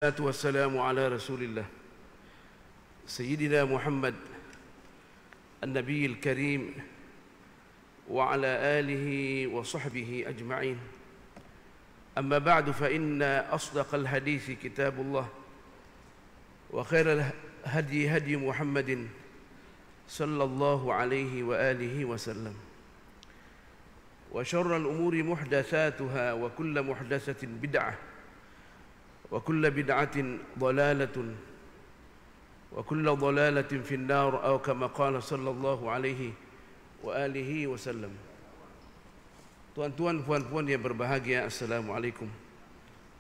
والسلام على رسول الله سيدنا محمد النبي الكريم وعلى آله وصحبه أجمعين. أما بعد فإن أصدق الحديث كتاب الله وخير الهدي هدي محمد صلى الله عليه وآله وسلم وشر الأمور محدثاتها وكل محدثة بدعة وكل بدعة ضلالة وكل ضلالة في النار أو كما قال صلى الله عليه وآله وسلم. Tuan-tuan, puan-puan yang berbahagia, Assalamualaikum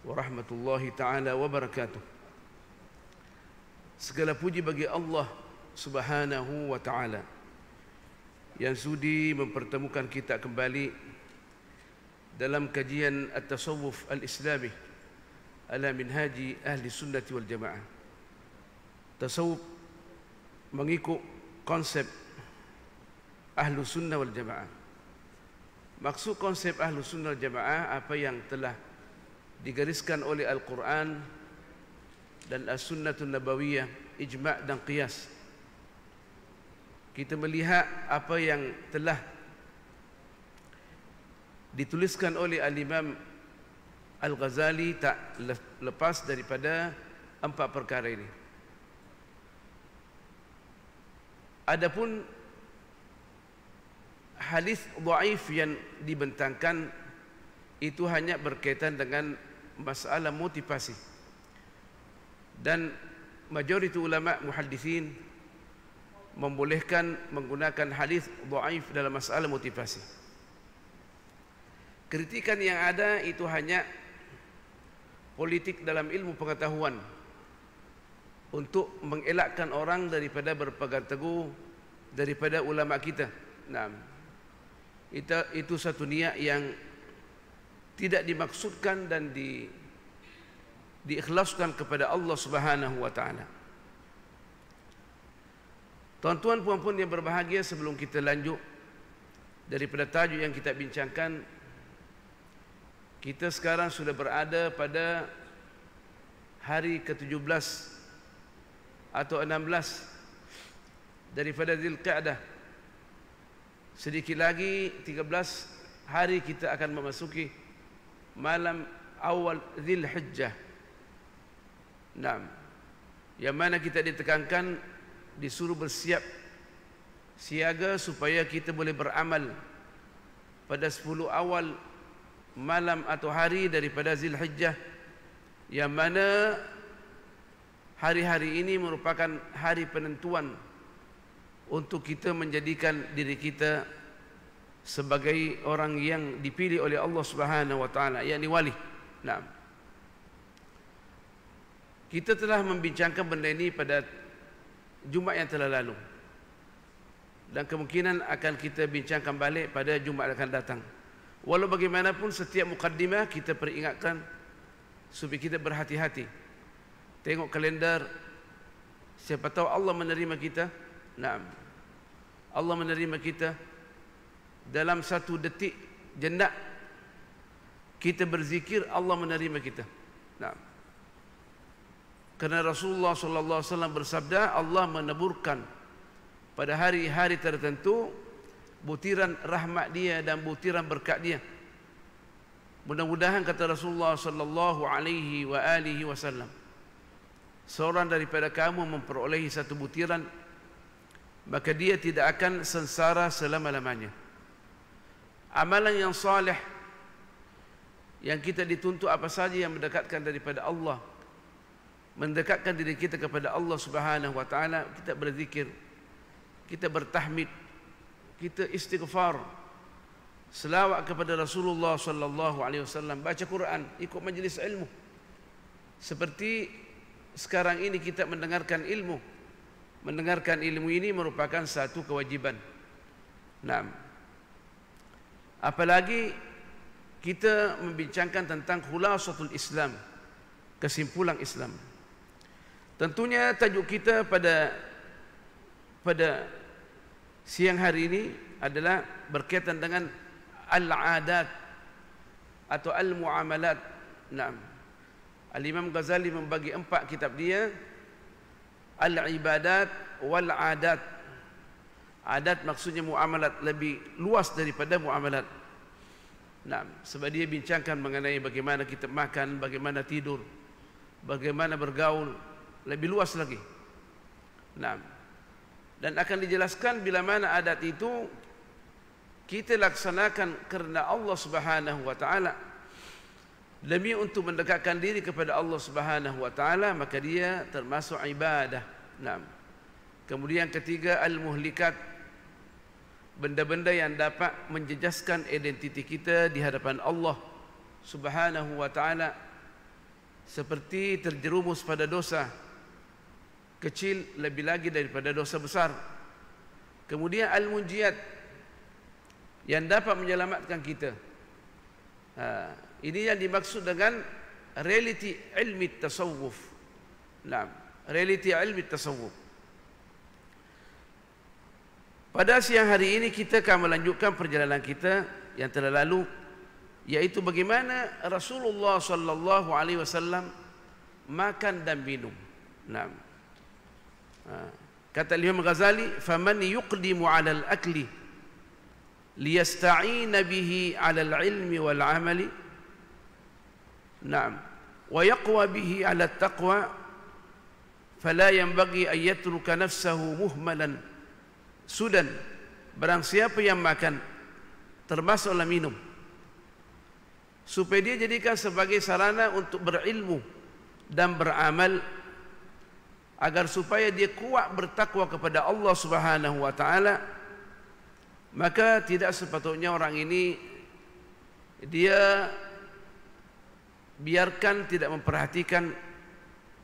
warahmatullahi ta'ala wabarakatuh. Segala puji bagi Allah subhanahu wa ta'ala yang sudi mempertemukan kita kembali dalam kajian At-Tasawuf Al-Islami ala minhaji ahli sunnati wal jamaah. Tasawuf mengikut konsep ahlu sunnah wal jamaah. Maksud konsep ahlu sunnah wal jamaah apa yang telah digariskan oleh Al-Quran dan As-Sunnatun Nabawiyah, ijma' dan qiyas. Kita melihat apa yang telah dituliskan oleh Al-Imam Al-Ghazali tak lepas daripada empat perkara ini. Adapun hadis dhaif yang dibentangkan itu hanya berkaitan dengan masalah motivasi, dan majoriti ulama muhaddisin membolehkan menggunakan hadis dhaif dalam masalah motivasi. Kritikan yang ada itu hanya politik dalam ilmu pengetahuan untuk mengelakkan orang daripada berpegang teguh daripada ulama kita. Nah, itu satu niat yang tidak dimaksudkan dan diikhlaskan kepada Allah Subhanahu wa taala. Tuan-tuan, puan-puan yang berbahagia, sebelum kita lanjut daripada tajuk yang kita bincangkan, kita sekarang sudah berada pada hari ke-17 atau 16 daripada Dzulqa'dah. Sedikit lagi 13 hari kita akan memasuki malam awal Dzulhijjah. Nah, yang mana kita ditekankan disuruh bersiap siaga supaya kita boleh beramal pada 10 awal malam atau hari daripada Dzulhijjah, yang mana hari-hari ini merupakan hari penentuan untuk kita menjadikan diri kita sebagai orang yang dipilih oleh Allah Subhanahu wa taala, yakni wali. Nah, kita telah membincangkan benda ini pada Jumaat yang telah lalu, dan kemungkinan akan kita bincangkan balik pada Jumaat akan datang. Walau bagaimanapun, setiap mukaddimah kita peringatkan supaya kita berhati-hati. Tengok kalendar, siapa tahu Allah menerima kita. Nah, Allah menerima kita dalam satu detik jenak kita berzikir, Allah menerima kita. Nah, kerana Rasulullah sallallahu alaihi wasallam bersabda, Allah meneburkan pada hari-hari tertentu butiran rahmat dia dan butiran berkat dia. Mudah-mudahan, kata Rasulullah sallallahu alaihi wa alihi wasallam, seorang daripada kamu memperolehi satu butiran, maka dia tidak akan sengsara selama-lamanya. Amalan yang saleh yang kita dituntut apa saja yang mendekatkan daripada Allah, mendekatkan diri kita kepada Allah Subhanahu wa taala. Kita berzikir, kita bertahmid, kita istighfar, selawat kepada Rasulullah sallallahu alaihi wasallam, baca Quran, ikut majlis ilmu. Seperti sekarang ini kita mendengarkan ilmu. Mendengarkan ilmu ini merupakan satu kewajiban. Nah, apalagi kita membincangkan tentang khulasatul Islam, kesimpulan Islam. Tentunya tajuk kita pada siang hari ini adalah berkaitan dengan al-adat atau al-muamalat. Nah, Al-Imam Ghazali membagi 4 kitab dia, Al-Ibadat wal-Adat. Adat maksudnya muamalat, lebih luas daripada muamalat. Nah, sebab dia bincangkan mengenai bagaimana kita makan, bagaimana tidur, bagaimana bergaul, lebih luas lagi. Nah, dan akan dijelaskan bila mana adat itu kita laksanakan kerana Allah Subhanahu wa taala, demi untuk mendekatkan diri kepada Allah Subhanahu wa taala, maka dia termasuk ibadah. Nah, kemudian ketiga, al-muhlikat, benda-benda yang dapat menjejaskan identiti kita di hadapan Allah Subhanahu wa taala, seperti terjerumus pada dosa kecil lebih lagi daripada dosa besar. Kemudian al-munjiyat, yang dapat menyelamatkan kita. Ini yang dimaksud dengan realiti ilmi tasawuf. Nah, realiti ilmi tasawuf. Pada siang hari ini kita akan melanjutkan perjalanan kita yang telah lalu, yaitu bagaimana Rasulullah sallallahu alaihi wasallam makan dan minum. Nah, kata Imam Ghazali, faman yuqdimu 'ala al-akli liyasta'ina bihi 'ala al-'ilmi wal 'amali, na'am, wa yaqwa bihi 'ala at-taqwa, fala yanbaghi an yatruka nafsahu muhmalan sudan. Barang siapa yang makan, termasuklah minum, supaya dia jadikan sebagai sarana untuk berilmu dan beramal, agar supaya dia kuat bertakwa kepada Allah Subhanahu wa taala, maka tidak sepatutnya orang ini dia biarkan tidak memperhatikan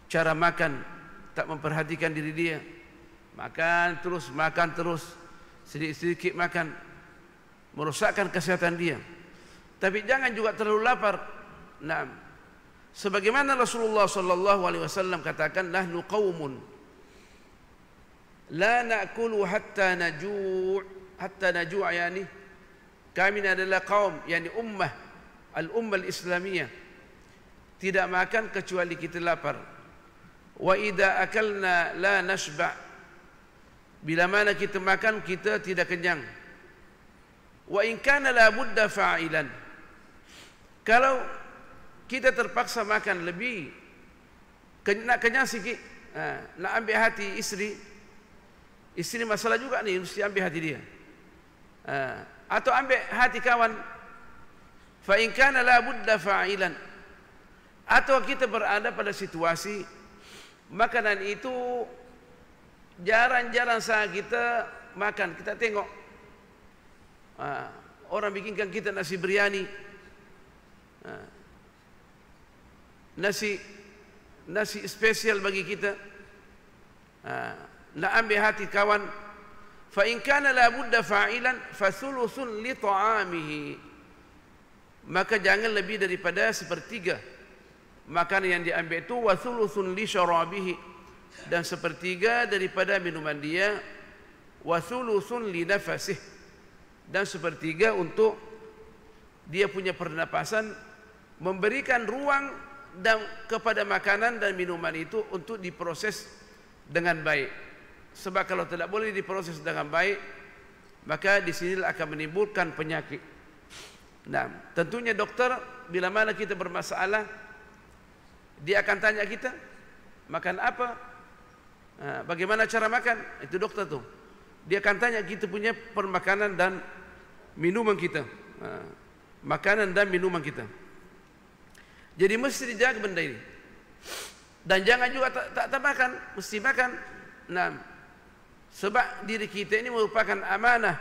cara makan, tak memperhatikan diri dia. Makan terus, sedikit-sedikit makan, merosakkan kesehatan dia. Tapi jangan juga terlalu lapar. Nah, sebagaimana Rasulullah sallallahu alaihi wasallam katakan, nahnu qaumun la na'kulu hatta najuu', yani kami adalah kaum, yani ummah, al-ummah al-islamiyah, tidak makan kecuali kita lapar. Wa idza akalna la nashba', bila mana kita makan kita tidak kenyang. Wa in kana la budda fa'ilan, kalau kita terpaksa makan lebih, nak kenyang sikit, nak ambil hati isteri masalah juga ni, mesti ambil hati dia, atau ambil hati kawan. Fa in kana la budda fa'ilan, atau kita berada pada situasi makanan itu jarang-jarang saja kita makan. Kita tengok orang bikinkan kita nasi biryani, nasi spesial bagi kita, nak ambil hati kawan. Fa in kana la budda fa'ilan fa thuluthun li ta'amihi, maka jangan lebih daripada sepertiga makanan yang diambil itu. Wa thuluthun li syarabihi, dan sepertiga daripada minuman dia. Wa thuluthun li nafasih, dan sepertiga untuk dia punya pernapasan, memberikan ruang dan kepada makanan dan minuman itu untuk diproses dengan baik. Sebab kalau tidak boleh diproses dengan baik, maka di sinilah akan menimbulkan penyakit. Nah, tentunya dokter bila mana kita bermasalah, dia akan tanya kita makan apa, bagaimana cara makan. Itu dokter tu, dia akan tanya kita punya permakanan dan minuman kita, makanan dan minuman kita. Jadi mesti dijaga benda ini. Dan jangan juga tak makan, mesti makan. Nah, sebab diri kita ini merupakan amanah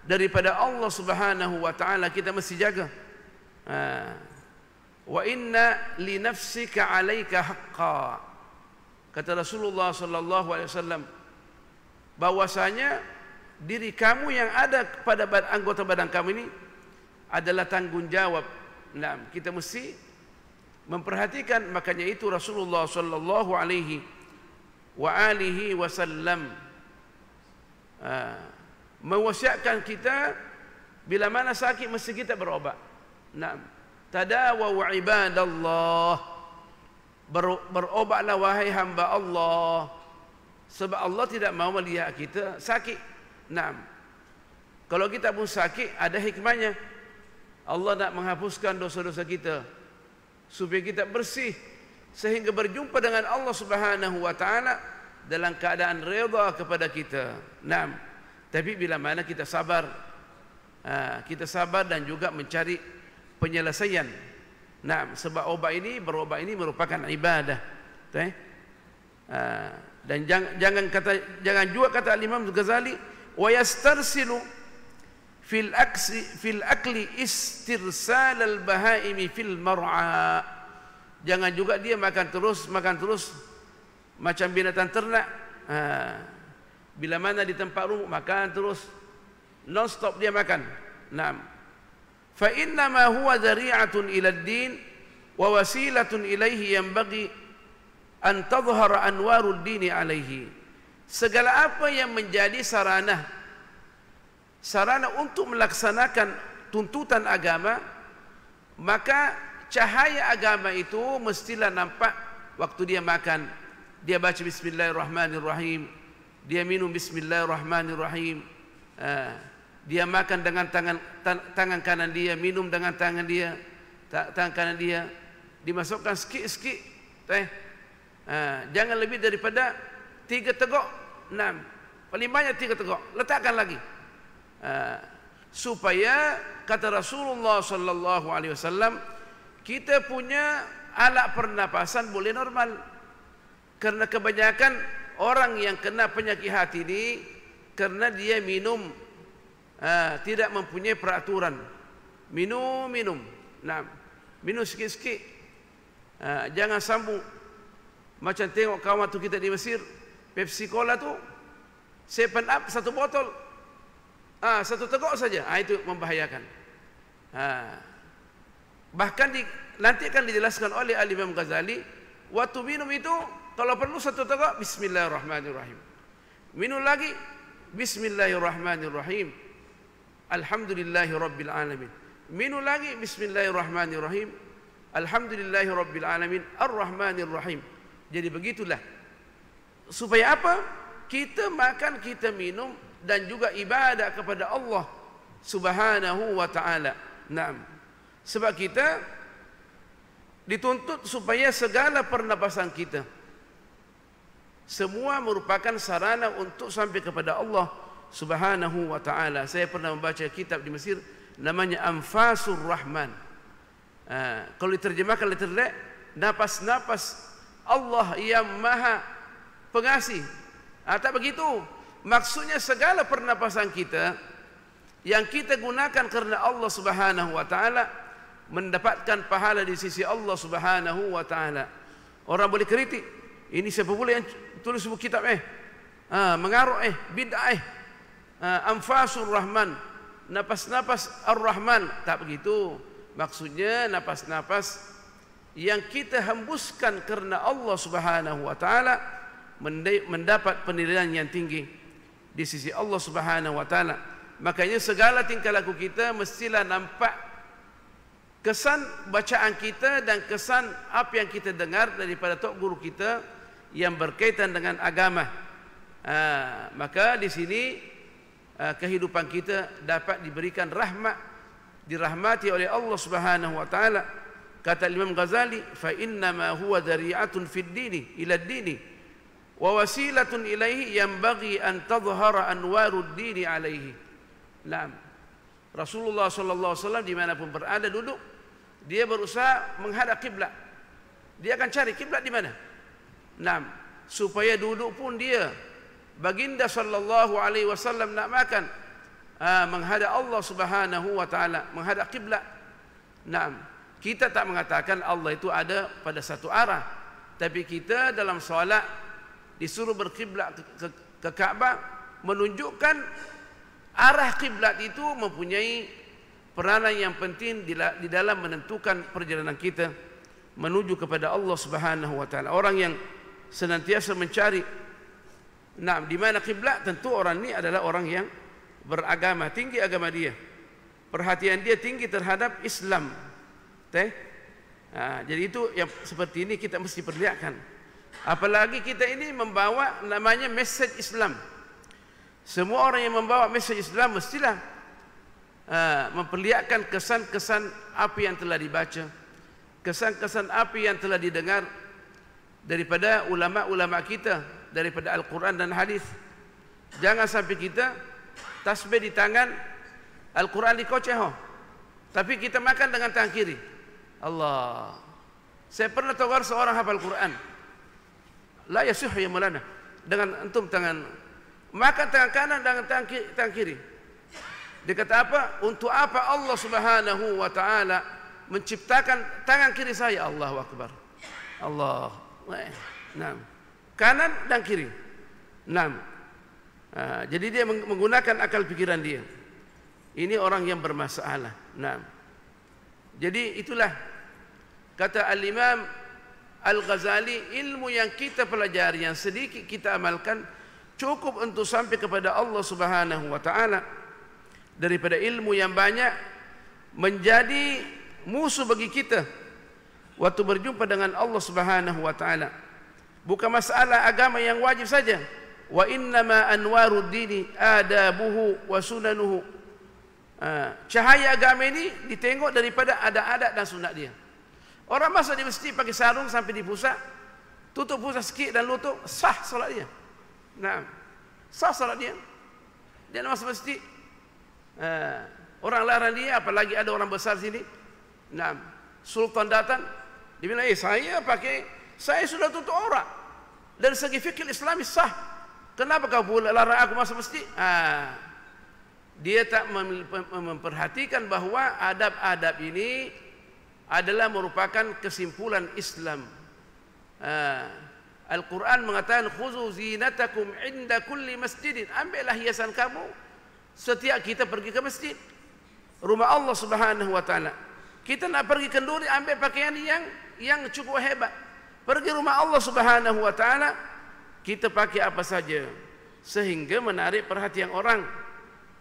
daripada Allah Subhanahu wa taala, kita mesti jaga. Wa inna li nafsika 'alaika haqqan, kata Rasulullah sallallahu alaihi wasallam, bahwasanya diri kamu yang ada pada anggota badan kamu ini adalah tanggungjawab. Nah, kita mesti memperhatikan. Makanya itu Rasulullah sallallahu alaihi wa alihi wasallam mewasiatkan kita bila mana sakit mesti kita berobat. Nah, tadawu ibadallah, berobatlah wahai hamba Allah, sebab Allah tidak mahu melihat kita sakit. Naam. Kalau kita pun sakit, ada hikmahnya. Allah nak menghapuskan dosa-dosa kita supaya kita bersih sehingga berjumpa dengan Allah Subhanahu wa taala dalam keadaan redha kepada kita. Naam. Tapi bila mana kita sabar, kita sabar dan juga mencari penyelesaian. Naam, sebab berobat ini merupakan ibadah. Dan jangan juga kata Imam Ghazali, wa yastarsilu fil akli istirsal al bahaimi fil mar'a. Jangan juga dia makan terus macam binatang ternak. Bila mana di tempat rumah makan terus non stop dia makan. Naam. Fa inna ma huwa zari'atun ila ad-din wa wasilatun ilaihi yanbaghi an tadhhara anwarud dini alaihi. Segala apa yang menjadi sarana untuk melaksanakan tuntutan agama, maka cahaya agama itu mestilah nampak waktu dia makan. Dia baca bismillahirrahmanirrahim, dia minum bismillahirrahmanirrahim, dia makan dengan tangan kanan dia, minum dengan tangan kanan dia, dimasukkan sikit-sikit, jangan lebih daripada 3 teguk. 6, paling banyak 3 teguk, letakkan lagi, supaya kata Rasulullah sallallahu alaihi wasallam, kita punya alat pernapasan boleh normal. Karena kebanyakan orang yang kena penyakit hati ini karena dia minum tidak mempunyai peraturan. Minum. Nah, minum sikit-sikit. Jangan sambung. Macam tengok kawan tu kita di Mesir, Pepsi Cola tu 7 Up 1 botol. 1 teguk saja. Itu membahayakan. Bahkan nanti akan dijelaskan oleh Imam Ghazali, waktu minum itu kalau perlu 1 teguk bismillahirrahmanirrahim. Minum lagi bismillahirrahmanirrahim. Alhamdulillahirabbil alamin. Minum lagi bismillahirrahmanirrahim. Alhamdulillahirabbil alamin arrahmanirrahim. Jadi begitulah. Supaya apa? Kita makan, kita minum dan juga ibadah kepada Allah Subhanahu wa taala. Naam. Sebab kita dituntut supaya segala pernapasan kita semua merupakan sarana untuk sampai kepada Allah Subhanahu wa taala. Saya pernah membaca kitab di Mesir namanya Anfasur Rahman. Kalau diterjemahkan literal, napas-napas Allah yang Maha Pengasih. Tak begitu. Maksudnya segala pernapasan kita yang kita gunakan karena Allah Subhanahu wa taala mendapatkan pahala di sisi Allah Subhanahu wa taala. Orang boleh kritik, ini siapa pula yang tulis buku kitab mengaruk bid'ah Anfasur Rahman, napas-napas Ar-Rahman. Tak begitu. Maksudnya napas-napas yang kita hembuskan karena Allah Subhanahu wa taala mendapat penilaian yang tinggi di sisi Allah Subhanahu wa taala. Makanya segala tingkah laku kita mestilah nampak kesan bacaan kita dan kesan apa yang kita dengar daripada tok guru kita yang berkaitan dengan agama. Maka di sini kehidupan kita dapat diberikan rahmat, dirahmati oleh Allah Subhanahu wa taala. Kata Imam Ghazali, fa inna ma huwa dhari'atun fid dini ila ad-dini wa wasilatun ilaihi yanbaghi an tadhhara anwarud dini alaihi. Naam. Rasulullah sallallahu alaihi wasallam dimanapun berada duduk, dia berusaha menghadap kiblat. Dia akan cari kiblat di mana. Naam. Supaya duduk pun dia, baginda sallallahu alaihi wasallam nak makan, menghadap Allah Subhanahu wa taala, menghadap kiblat. Naam. Kita tak mengatakan Allah itu ada pada satu arah, tapi kita dalam solat disuruh berkiblat ke Kaabah, menunjukkan arah kiblat itu mempunyai peranan yang penting di dalam menentukan perjalanan kita menuju kepada Allah Subhanahu wa taala. Orang yang senantiasa mencari di mana kiblat, tentu orang ini adalah orang yang beragama, tinggi agama dia. Perhatian dia tinggi terhadap Islam. Jadi itu yang seperti ini kita mesti perlihatkan. Apalagi kita ini membawa namanya message Islam. Semua orang yang membawa message Islam mestilah memperlihatkan kesan-kesan apa yang telah dibaca, kesan-kesan apa yang telah didengar daripada ulama-ulama kita, daripada Al-Quran dan hadis. Jangan sampai kita tasbih di tangan, Al-Quran di koceho, tapi kita makan dengan tangan kiri. Allah, saya pernah tawar seorang hafal Quran, la yasuh ya mulana, dengan antum tangan makan tangan kanan dengan tangan kiri. Dia kata apa? Untuk apa Allah Subhanahu wa taala menciptakan tangan kiri saya? Allahu akbar. Allah. Naam. Kanan dan kiri. Naam. Jadi dia menggunakan akal pikiran dia. Ini orang yang bermasalah. Naam. Jadi itulah kata Al-Imam Al-Ghazali, ilmu yang kita pelajari, yang sedikit kita amalkan, cukup untuk sampai kepada Allah Subhanahu wa taala. Daripada ilmu yang banyak menjadi musuh bagi kita waktu berjumpa dengan Allah Subhanahu wa taala. Bukan masalah agama yang wajib saja. Wa innama anwarud dini adabuhu wa sunanuhu. Cahaya agama ini ditengok daripada adat-adat dan sunat dia. Orang masuk di masjid pakai sarung sampai di pusat, tutup pusat sikit dan lutut, sah solat dia. Nah, sah solat dia. Dia masuk masjid. Orang larang dia, apalagi ada orang besar sini. Nah, sultan datang, dia bilang, saya sudah tutup aurat. Dari segi fikih Islami sah. Kenapa kau pula larang aku masuk masjid? Dia tak memperhatikan bahawa adab-adab ini adalah merupakan kesimpulan Islam. Al-Quran mengatakan, khuzu zinatakum inda kulli masjidin. Ambillah hiasan kamu setiap kita pergi ke masjid, rumah Allah Subhanahu wa taala. Kita nak pergi kenduri, ambil pakaian yang cukup hebat. Pergi rumah Allah Subhanahu wa taala, kita pakai apa saja sehingga menarik perhatian orang.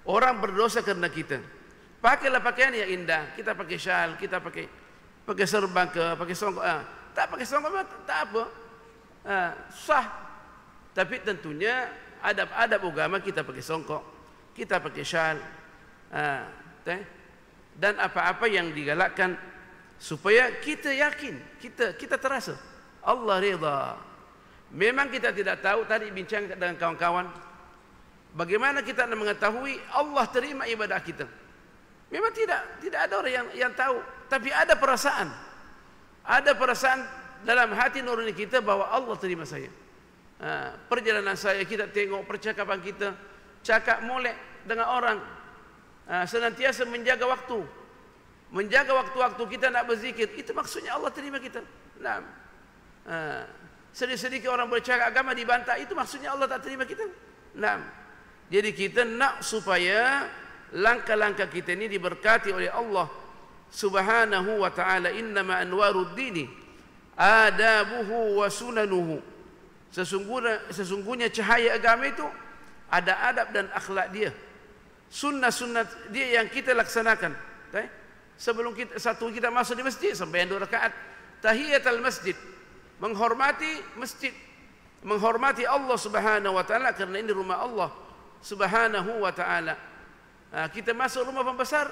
Orang berdosa kerana kita. Pakailah pakaian yang indah. Kita pakai syal, kita pakai serban ke, pakai songkok. Tak pakai songkok tak apa. Sah. Tapi tentunya adab-adab agama kita pakai songkok, kita pakai syal, dan apa-apa yang digalakkan supaya kita yakin, kita terasa Allah redha. Memang kita tidak tahu, tadi bincang dengan kawan-kawan, bagaimana kita nak mengetahui Allah terima ibadah kita. Memang tidak ada orang yang tahu, tapi ada perasaan dalam hati nurani kita bahwa Allah terima saya. Perjalanan saya, kita tengok percakapan kita, cakap molek dengan orang, senantiasa menjaga waktu kita nak berzikir, itu maksudnya Allah terima kita. Nah, sedikit-sedikit orang bercakap agama dibantah, itu maksudnya Allah tak terima kita. Nah, jadi kita nak supaya langkah-langkah kita ini diberkati oleh Allah Subhanahu wa taala. Innama anwarud dini adabuhu wa sunanuhu. Sesungguhnya cahaya agama itu ada adab dan akhlak dia, sunnah-sunnah dia yang kita laksanakan. Sebelum kita masuk di masjid, sembahyang 2 rakaat tahiyatul masjid, menghormati masjid, menghormati Allah Subhanahu wa taala, kerana ini rumah Allah Subhanahu wa taala. Kita masuk rumah pembesar,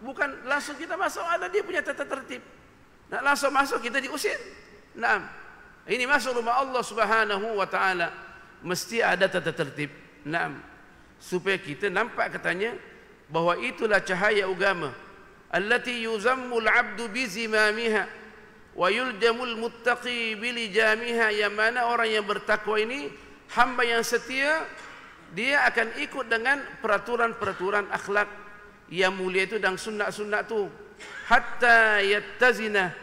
bukan langsung kita masuk, ada dia punya tata tertib. Nak langsung masuk kita diusir. Naam. Ini masuk rumah Allah Subhanahu wa taala, mesti ada tata tertib. Naam. Supaya kita nampak katanya bahawa itulah cahaya agama. Allati yuzammul 'abdu bi zimamiha wa yuljamul muttaqi bi lijamiha. Yang mana orang yang bertakwa ini, hamba yang setia, dia akan ikut dengan peraturan-peraturan akhlak yang mulia itu dan sunnah-sunnah itu. Hatta yattazina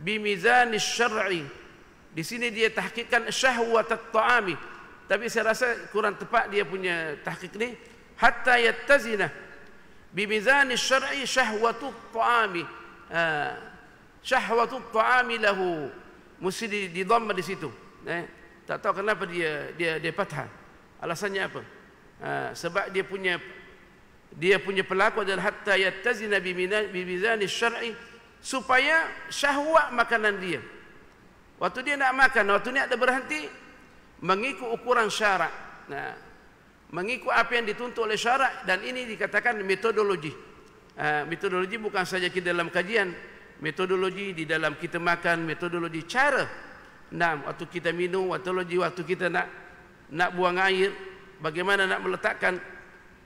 bi mizanis syar'i. Di sini dia tahqiqkan syahwat at-ta'ami, tapi saya rasa kurang tepat dia punya tahqiq ni. Hatta yattazina bi mizanis syar'i syahwatut ta'ami. Syahwatut ta'ami lahu, mesti di dhamma di situ. Tak tahu kenapa dia fathah. Alasannya apa? Sebab dia punya pelaku adalah hatta yattazina bi mizanis syar'i supaya syahwat makanan dia. Waktu dia nak makan, waktu ni ada berhenti mengikut ukuran syarak. Nah, mengikut apa yang dituntut oleh syarak, dan ini dikatakan metodologi. Metodologi bukan saja kita dalam kajian, metodologi di dalam kita makan, metodologi cara. Nah, waktu kita minum, waktu kita nak buang air, bagaimana nak meletakkan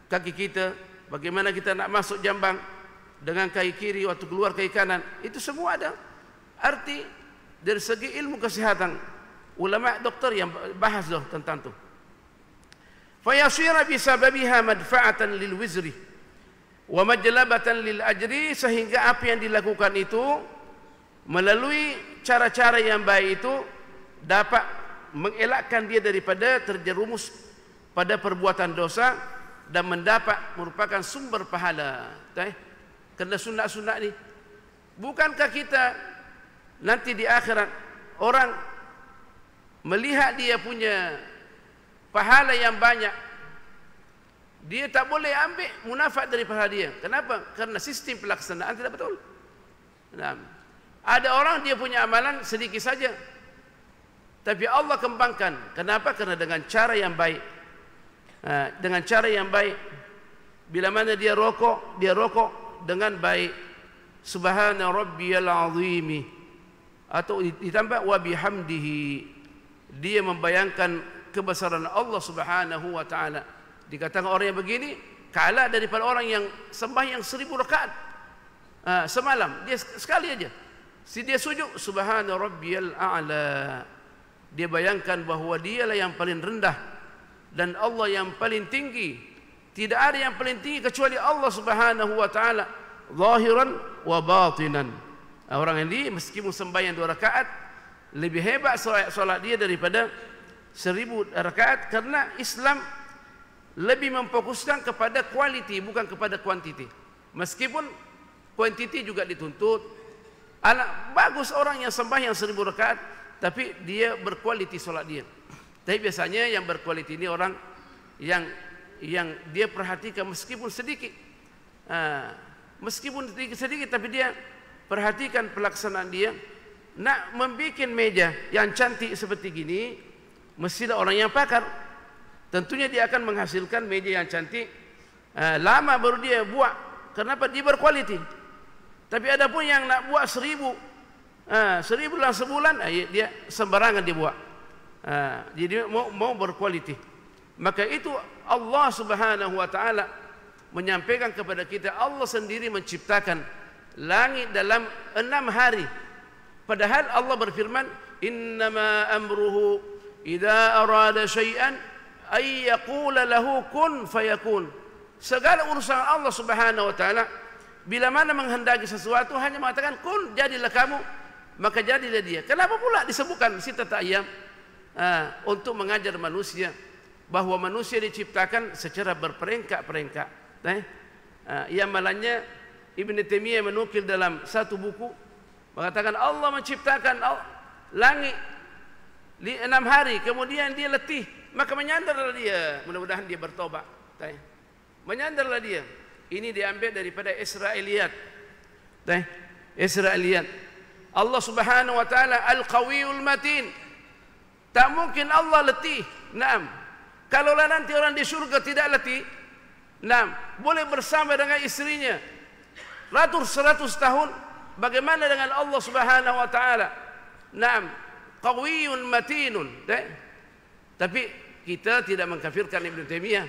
kaki kita, bagaimana kita nak masuk jambang dengan kaki kiri, waktu keluar kaki kanan, itu semua ada arti dari segi ilmu kesehatan. Ulama doktor yang bahas tentang itu. Fayasira bisababiha madfa'atan lil wizri wa majlabatan lil ajri, sehingga apa yang dilakukan itu melalui cara-cara yang baik itu dapat mengelakkan dia daripada terjerumus pada perbuatan dosa dan merupakan sumber pahala. Kerana sunat-sunat ni, bukankah kita nanti di akhirat orang melihat dia punya pahala yang banyak, dia tak boleh ambil munafat dari pahala dia. Kenapa? Karena sistem pelaksanaan tidak betul. Nah, ada orang dia punya amalan sedikit saja, tapi Allah kembangkan. Kenapa? Karena dengan cara yang baik. Dengan cara yang baik. Bila mana dia rokok dengan baik. Subhana rabbiyal azimi, atau ditambah wa bihamdihi, dia membayangkan kebesaran Allah Subhanahu wa taala. Dikatakan orang yang begini kalah daripada orang yang sembahyang 1000 rakaat semalam. Dia sekali aja, dia sujud subhana rabbiyal a'la, dia bayangkan bahawa dialah yang paling rendah dan Allah yang paling tinggi. Tidak ada yang paling tinggi kecuali Allah Subhanahu wa taala, zahiran wa batinan. Orang ini meskipun sembahyang 2 rakaat lebih hebat solat dia daripada 1000 rakaat, karena Islam lebih memfokuskan kepada kualiti bukan kepada kuantiti. Meskipun kuantiti juga dituntut. Bagus orang yang sembahyang 1000 rakaat tapi dia berkualiti solat dia. Tapi biasanya yang berkualiti ini orang yang dia perhatikan meskipun sedikit. Meskipun sedikit tapi dia perhatikan pelaksanaan dia. Nak membuat meja yang cantik seperti gini, mestilah orang yang pakar. Tentunya dia akan menghasilkan meja yang cantik. Lama baru dia buat. Kenapa? Dia berkualiti. Tapi ada pun yang nak buat 1000 dalam sebulan, dia sembarangan dia buat. Jadi mau berkualiti. Maka itu Allah Subhanahu wa taala menyampaikan kepada kita, Allah sendiri menciptakan langit dalam 6 hari. Padahal Allah berfirman, innama amruhu idza arada syai'an ay yaqula lahu kun fayakun. Segala urusan Allah Subhanahu wa taala bila mana menghendaki sesuatu hanya mengatakan kun, jadilah kamu, maka jadilah dia. Kenapa pula disebutkan sittata ayyam? Untuk mengajar manusia bahawa manusia diciptakan secara berperingkat-peringkat. Yang malangnya Ibn Taimiyah menukil dalam satu buku mengatakan Allah menciptakan langit di 6 hari, kemudian dia letih, maka menyandarlah dia. Mudah-mudahan dia bertobat. Menyandarlah dia. Ini diambil daripada Israiliyat. Israiliyat. Allah Subhanahu wa taala Al-Qawiyul Matin. Tak mungkin Allah letih. Naam. Kalaulah nanti orang di syurga tidak letih, naam, boleh bersama dengan istrinya ratus tahun, bagaimana dengan Allah Subhanahu wa taala? Naam, Qawiyun Matinun. Tapi kita tidak mengkafirkan Ibn Taimiyah.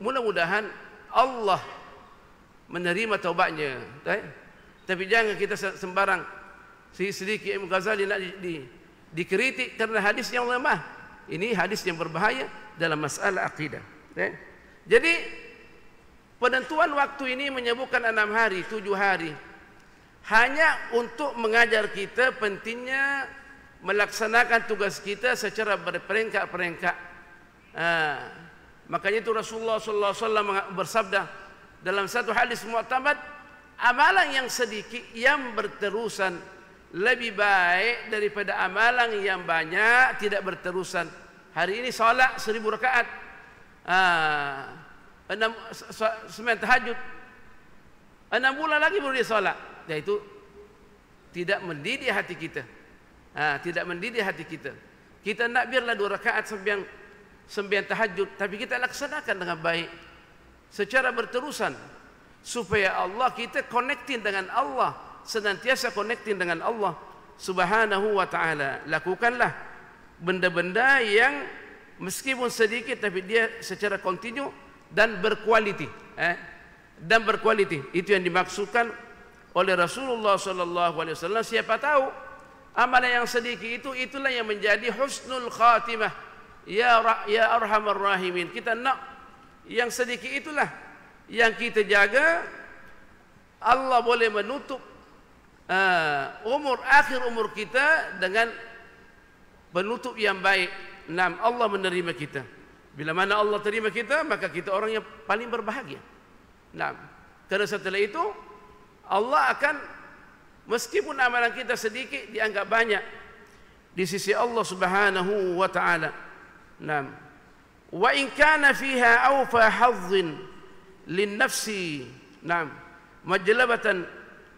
Mudah-mudahan Allah menerima taubatnya. Tapi jangan kita sembarang sedikit Imam Ghazali nak dikritik kerana hadis yang lemah. Ini hadis yang berbahaya dalam masalah akidah. Jadi penentuan waktu ini menyebutkan 6 hari, 7 hari hanya untuk mengajar kita pentingnya melaksanakan tugas kita secara berperingkat-peringkat. Makanya itu Rasulullah sallallahu alaihi wasallam bersabda dalam satu hadis mu'tamad, amalan yang sedikit yang berterusan lebih baik daripada amalan yang banyak tidak berterusan. Hari ini solat 1000 rakaat, 9 tahajud, 6 bulan lagi baru dia solat. Iaitu tidak mendidih hati kita. Tidak mendidih hati kita. Kita nak biarlah 2 rakaat sembahyang tahajud, tapi kita laksanakan dengan baik secara berterusan supaya Allah kita connecting dengan Allah, senantiasa connecting dengan Allah Subhanahu wa taala. Lakukanlah benda-benda yang meskipun sedikit tapi dia secara kontinu dan berkualiti, dan berkualiti. Itu yang dimaksudkan oleh Rasulullah sallallahu alaihi wasallam. Siapa tahu amalan yang sedikit itulah yang menjadi husnul khatimah. Ya arhamar rahimin. Kita nak yang sedikit itulah yang kita jaga. Allah boleh menutup akhir umur kita dengan penutup yang baik. Allah menerima kita. Bila mana Allah terima kita, maka kita orang yang paling berbahagia. Karena setelah itu Allah akan, meskipun amalan kita sedikit, dianggap banyak di sisi Allah Subhanahu wa taala. Wa in kana fiha awfa hazzin lin nafsi majlabatan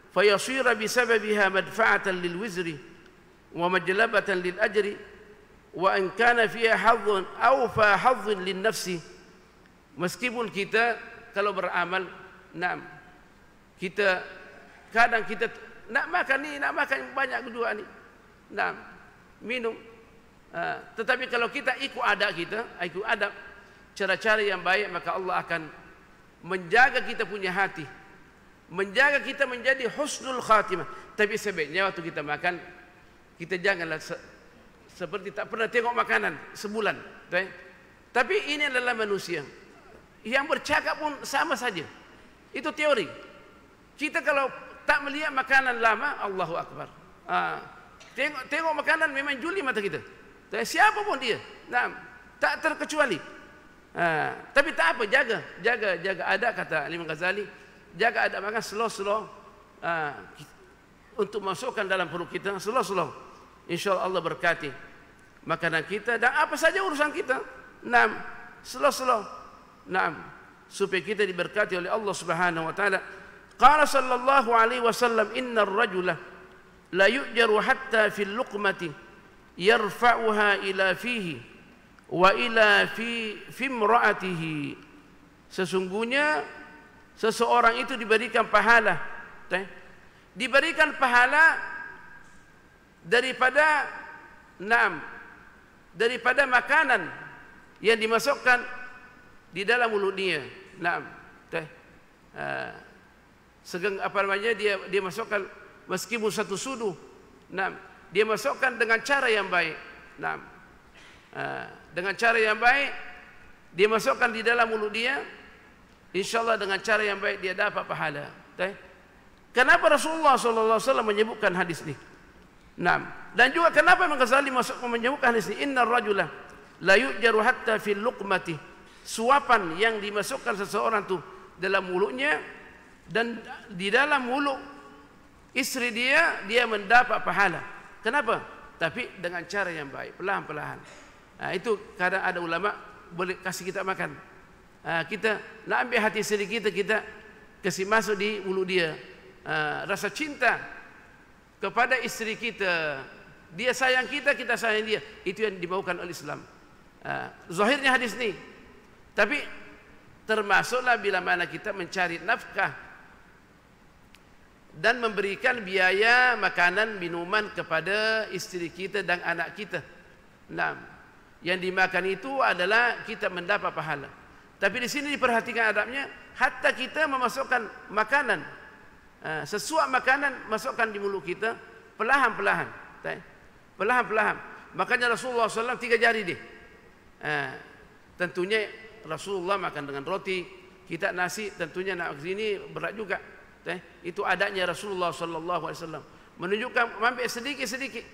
fayasira bisababiha madfa'atan lil wizri wa majlabatan lil ajri. Wa in kana fiha hazzun awfa hazzin lin nafsi, meskipun kita kalau beramal, kita kadang kita nak makan ni, nak makan banyak kedua ni, minum, tetapi kalau kita ikut adab cara-cara yang baik, maka Allah akan menjaga kita punya hati, menjaga kita menjadi husnul khatimah. Tapi sebaiknya waktu kita makan, kita janganlah seperti tak pernah tengok makanan sebulan. Tapi ini adalah manusia yang bercakap pun sama saja. Itu teori. Kita kalau tak melihat makanan lama, Allahu Akbar. Tengok makanan memang juli mata kita. Siapa pun dia, tak terkecuali. Tapi tak apa, jaga adab, kata Imam Ghazali. Jaga adab makan slow untuk masukkan dalam perut kita slow. InsyaAllah Allah berkati makanan kita dan apa saja urusan kita. Slow. Supaya kita diberkati oleh Allah Subhanahu wa taala. Qala sallallahu alaihi wasallam, innar rajula la yu'jaru hatta fil luqmati yarfa'uha ila fihi wa ila fi imra'atihi. Sesungguhnya seseorang itu diberikan pahala, daripada makanan yang dimasukkan di dalam mulut dia. Dia masukkan meskipun satu sudu, dia masukkan dengan cara yang baik. Dengan cara yang baik dia masukkan di dalam mulut dia, insyaallah dengan cara yang baik dia dapat pahala. Kenapa Rasulullah sallallahu alaihi wasallam menyebutkan hadis ini? Dan juga kenapa Imam Ghazali menyebutkan hadis ini, innar rajula la yu'jaru hatta fil luqmati, suapan yang dimasukkan seseorang tu dalam mulutnya dan di dalam mulut istri dia mendapat pahala. Kenapa? Tapi dengan cara yang baik, pelan-pelan. Itu kadang ada ulama boleh kasih kita makan. Kita nak ambil hati sedikit, kita kasih masuk di mulut dia. Rasa cinta kepada istri kita, dia sayang kita, kita sayang dia. Itu yang dimaukan oleh Islam. Zahirnya hadis ni. Tapi termasuklah bila mana kita mencari nafkah dan memberikan biaya makanan minuman kepada istri kita dan anak kita. Yang dimakan itu adalah kita mendapat pahala. Tapi di sini diperhatikan adabnya, hatta kita memasukkan makanan, sesuap makanan masukkan di mulut kita perlahan-perlahan. Makanya Rasulullah SAW 3 jari dia. Tentunya Rasulullah makan dengan roti, kita nasi, tentunya nak ke sini berat juga. Itu adanya Rasulullah sallallahu alaihi wasallam, menunjukkan ambil sedikit-sedikit.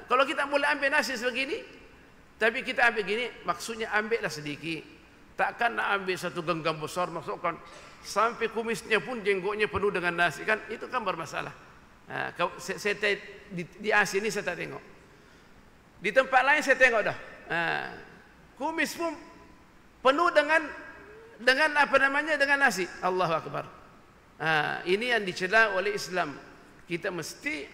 Kalau kita boleh ambil nasi sebegini, tapi kita ambil gini, maksudnya ambillah sedikit. Takkan nak ambil satu genggam besar masukkan sampai kumisnya pun jenggotnya penuh dengan nasi, kan itu kan bermasalah. Saya di Asia ini saya tak tengok. Di tempat lain saya tengok dah. Kumis pun penuh dengan apa namanya, dengan nasi. Allahu Akbar. Ini yang dicela oleh Islam. kita mesti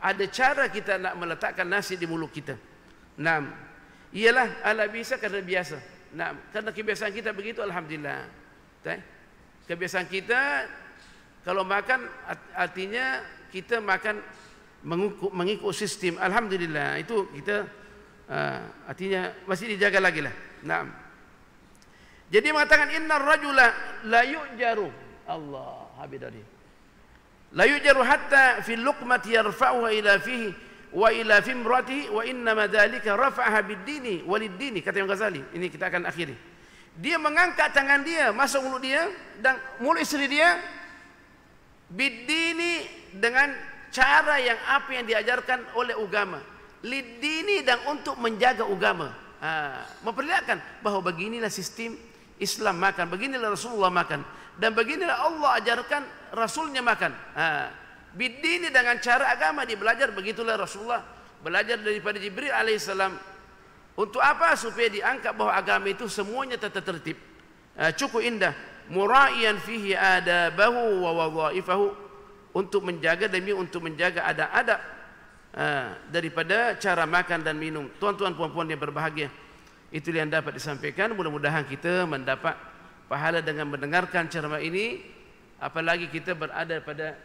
ada cara kita nak meletakkan nasi di mulut kita. Naam. Ialah ala bisa kerana biasa. Naam, kerana kebiasaan kita begitu, alhamdulillah. Kebiasaan kita kalau makan artinya kita makan mengikut sistem. Alhamdulillah, itu kita artinya masih dijaga lagi lah. Naam. Jadi mengatakan innar rajula la yu'jaru. Allah, habis tadi. La yu'jaru hatta fi luqmati yarfa'uha ila fihi wa ila fi imratihi wa innama dzalika rafa'aha bid-dini walid-dini, kata Imam Ghazali. Ini kita akan akhiri. Dia mengangkat tangan dia masuk mulut dia dan mulut isteri dia bid-dini, dengan cara yang apa yang diajarkan oleh agama. Lid-dini, dan untuk menjaga agama. Memperlihatkan bahawa beginilah sistem Islam makan, beginilah Rasulullah makan, dan beginilah Allah ajarkan Rasulnya makan. Bidini, dengan cara agama dia belajar, begitulah Rasulullah belajar daripada Jibril alaihissalam. Untuk apa? Supaya diangkat bahawa agama itu semuanya tata tertib, cukup indah. Mura'iyan fihi adabahu wa wadha'ifahu, untuk menjaga demi untuk menjaga adab-adab daripada cara makan dan minum. Tuan-tuan puan-puan yang berbahagia, itu yang dapat disampaikan. Mudah-mudahan kita mendapat pahala dengan mendengarkan ceramah ini, apalagi kita berada pada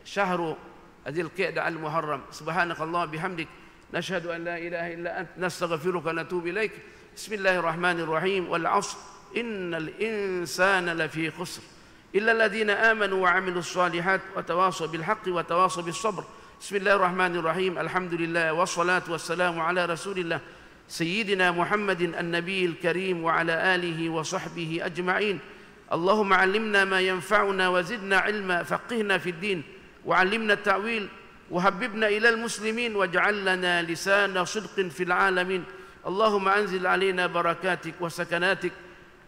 syahrul Dzulqa'dah al-Muharram. Subhanakallah bihamdik, nashhadu an la ilaha illa ant, nastaghfiruka wa natubu ilaik. Bismillahirrahmanirrahim. Wal 'ashr innal insana lafi khusr illa alladhina amanu wa 'amilus shalihat wa tawasaw bil haqqi wa tawasaw bis sabr. Bismillahirrahmanirrahim. Alhamdulillah wassalatu wassalamu ala Rasulillah Sayyidina Muhammadin an-nabiyil karim wa ala alihi wa sahbihi ajma'in. Allahumma 'allimna ma yanfa'una wa zidna 'ilma, faqihna fid din wa 'allimna at-ta'wil wa habbibna ila al-muslimin waj'al lana lisana sidqin fil 'alamin. Allahumma anzil 'alaina barakatik wa sakanatik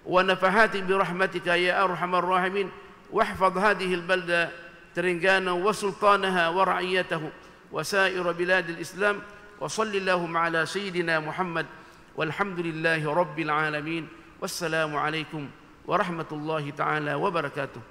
wa nafahatik bi rahmatika ya arhamar rahimin. Wahfaz hadhihi al-balda Terengganu wa sultanaha wa ra'iyatahu wa sa'ir biladil Islam. وصل اللهم على سيدنا محمد والحمد لله رب العالمين والسلام عليكم ورحمة الله تعالى وبركاته.